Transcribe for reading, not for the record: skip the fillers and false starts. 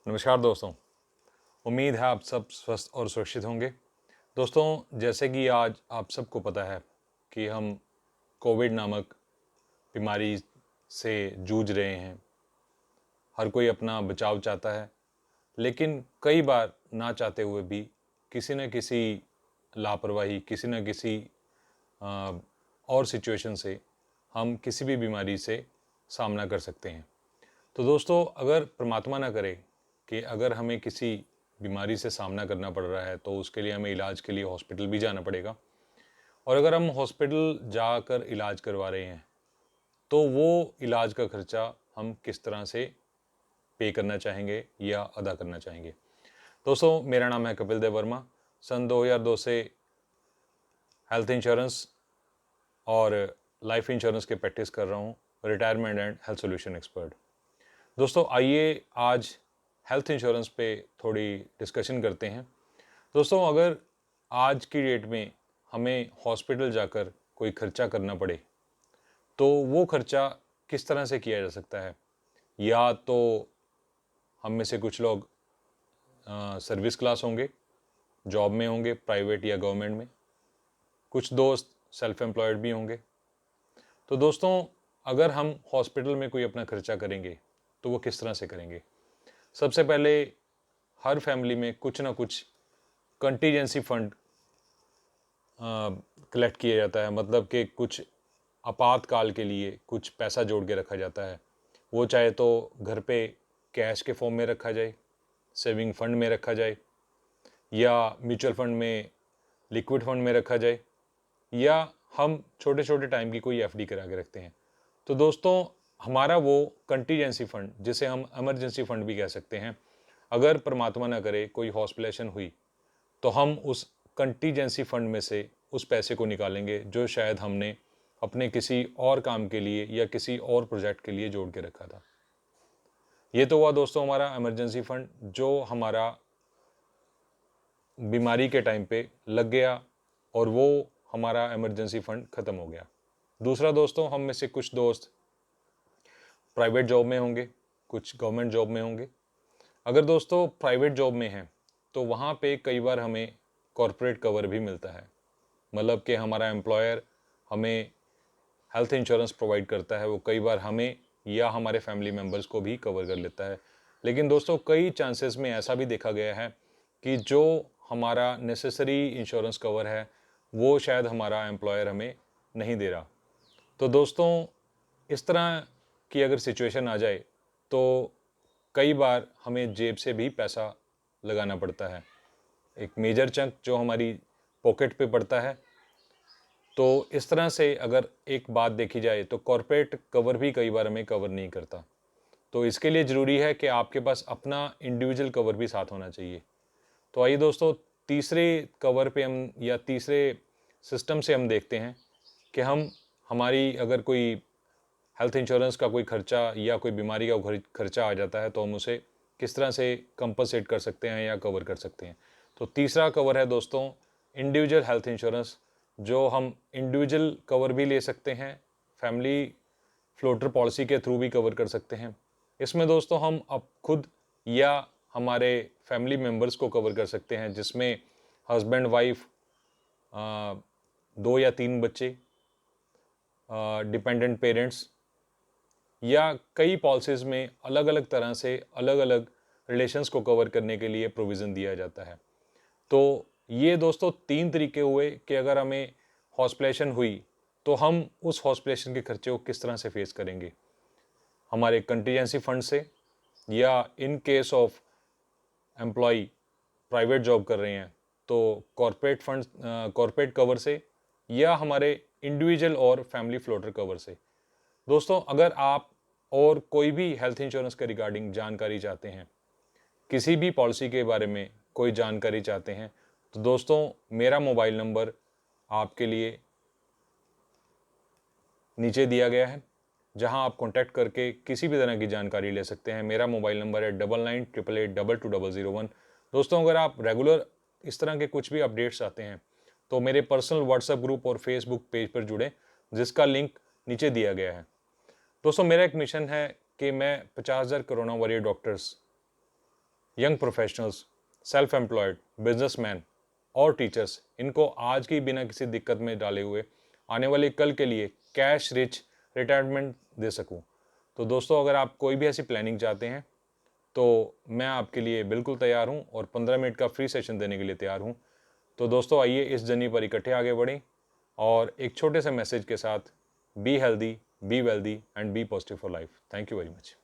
नमस्कार दोस्तों। उम्मीद है आप सब स्वस्थ और सुरक्षित होंगे। दोस्तों, जैसे कि आज आप सबको पता है कि हम कोविड नामक बीमारी से जूझ रहे हैं। हर कोई अपना बचाव चाहता है, लेकिन कई बार ना चाहते हुए भी किसी न किसी लापरवाही, किसी न किसी अ, और सिचुएशन से हम किसी भी बीमारी से सामना कर सकते हैं। तो दोस्तों, अगर परमात्मा ना करे कि अगर हमें किसी बीमारी से सामना करना पड़ रहा है, तो उसके लिए हमें इलाज के लिए हॉस्पिटल भी जाना पड़ेगा। और अगर हम हॉस्पिटल जाकर इलाज करवा रहे हैं, तो वो इलाज का खर्चा हम किस तरह से पे करना चाहेंगे या अदा करना चाहेंगे। दोस्तों, मेरा नाम है कपिल देव वर्मा। सन 2002 से हेल्थ इंश्योरेंस और लाइफ इंश्योरेंस की प्रैक्टिस कर रहा हूँ, retirement and health solution expert. दोस्तों, आइए आज हेल्थ इंश्योरेंस पे थोड़ी डिस्कशन करते हैं। दोस्तों, अगर आज की डेट में हमें हॉस्पिटल जाकर कोई खर्चा करना पड़े, तो वो खर्चा किस तरह से किया जा सकता है। या तो हम में से कुछ लोग सर्विस क्लास होंगे, जॉब में होंगे, प्राइवेट या गवर्नमेंट में। कुछ दोस्त सेल्फ एम्प्लॉयड भी होंगे। तो दोस्तों, अगर हम हॉस्पिटल में कोई अपना खर्चा करेंगे, तो वो किस तरह से करेंगे। सबसे पहले हर फैमिली में कुछ ना कुछ कंटीजेंसी फंड कलेक्ट किया जाता है। मतलब कि कुछ आपातकाल के लिए कुछ पैसा जोड़ के रखा जाता है। वो चाहे तो घर पे कैश के फॉर्म में रखा जाए, सेविंग फंड में रखा जाए, या म्यूचुअल फंड में, लिक्विड फंड में रखा जाए, या हम छोटे छोटे टाइम की कोई एफडी करा के रखते हैं। तो दोस्तों, हमारा वो कंटीजेंसी फंड, जिसे हम इमरजेंसी फंड भी कह सकते हैं, अगर परमात्मा ना करे कोई हॉस्पिटलेशन हुई, तो हम उस कंटीजेंसी फंड में से उस पैसे को निकालेंगे जो शायद हमने अपने किसी और काम के लिए या किसी और प्रोजेक्ट के लिए जोड़ के रखा था। ये तो हुआ दोस्तों हमारा इमरजेंसी फंड, जो हमारा बीमारी के टाइम पे लग गया और वो हमारा इमरजेंसी फंड ख़त्म हो गया। दूसरा दोस्तों, हम में से कुछ दोस्त प्राइवेट जॉब में होंगे, कुछ गवर्नमेंट जॉब में होंगे। अगर दोस्तों प्राइवेट जॉब में हैं, तो वहाँ पे कई बार हमें कॉरपोरेट कवर भी मिलता है। मतलब कि हमारा एम्प्लॉयर हमें हेल्थ इंश्योरेंस प्रोवाइड करता है, वो कई बार हमें या हमारे फैमिली मेम्बर्स को भी कवर कर लेता है। लेकिन दोस्तों, कई चांसेस में ऐसा भी देखा गया है कि जो हमारा नेसेसरी इंश्योरेंस कवर है, वो शायद हमारा एम्प्लॉयर हमें नहीं दे रहा। तो दोस्तों, इस तरह की अगर सिचुएशन आ जाए, तो कई बार हमें जेब से भी पैसा लगाना पड़ता है। एक मेजर चंक जो हमारी पॉकेट पे पड़ता है। तो इस तरह से अगर एक बात देखी जाए, तो कॉरपोरेट कवर भी कई बार हमें कवर नहीं करता। तो इसके लिए ज़रूरी है कि आपके पास अपना इंडिविजुअल कवर भी साथ होना चाहिए। तो आइए दोस्तों, तीसरे कवर पे हम, या तीसरे सिस्टम से हम देखते हैं कि हम, हमारी अगर कोई हेल्थ इंश्योरेंस का कोई खर्चा या कोई बीमारी का खर्चा आ जाता है, तो हम उसे किस तरह से कंपनसेट कर सकते हैं या कवर कर सकते हैं। तो तीसरा कवर है दोस्तों इंडिविजुअल हेल्थ इंश्योरेंस, जो हम इंडिविजुअल कवर भी ले सकते हैं, फैमिली फ्लोटर पॉलिसी के थ्रू भी कवर कर सकते हैं। इसमें दोस्तों हम अब खुद या हमारे फैमिली मेम्बर्स को कवर कर सकते हैं, जिसमें हस्बैंड वाइफ, 2 या 3 बच्चे, डिपेंडेंट पेरेंट्स, या कई पॉलिसीज़ में अलग अलग तरह से अलग अलग रिलेशंस को कवर करने के लिए प्रोविज़न दिया जाता है। तो ये दोस्तों 3 तरीके हुए कि अगर हमें हॉस्पिटलेशन हुई, तो हम उस हॉस्पिटलेशन के खर्चे को किस तरह से फेस करेंगे। हमारे कंटीजेंसी फंड से, या in case of employ private job कर रहे हैं, तो कॉरपोरेट फंड, कॉरपोरेट कवर से, या हमारे इंडिविजुअल और फैमिली फ्लोटर कवर से। दोस्तों, अगर आप और कोई भी हेल्थ इंश्योरेंस के रिगार्डिंग जानकारी चाहते हैं, किसी भी पॉलिसी के बारे में कोई जानकारी चाहते हैं, तो दोस्तों मेरा मोबाइल नंबर आपके लिए नीचे दिया गया है, जहां आप कॉन्टैक्ट करके किसी भी तरह की जानकारी ले सकते हैं। मेरा मोबाइल नंबर है 9988882201। दोस्तों, अगर आप रेगुलर इस तरह के कुछ भी अपडेट्स आते हैं, तो मेरे पर्सनल व्हाट्सएप ग्रुप और फेसबुक पेज पर जुड़ें, जिसका लिंक नीचे दिया गया है। दोस्तों, मेरा एक मिशन है कि मैं 50,000 corona warrior doctors young professionals, self employed, businessman और टीचर्स, इनको आज की बिना किसी दिक्कत में डाले हुए आने वाले कल के लिए कैश रिच रिटायरमेंट दे सकूं। तो दोस्तों, अगर आप कोई भी ऐसी प्लानिंग चाहते हैं तो मैं आपके लिए बिल्कुल तैयार हूं और 15 मिनट का फ्री सेशन देने के लिए तैयार हूं। तो दोस्तों, आइए इस जर्नी पर इकट्ठे आगे बढ़ें और एक छोटे से मैसेज के साथ, be healthy, be wealthy and be positive for life. Thank you very much.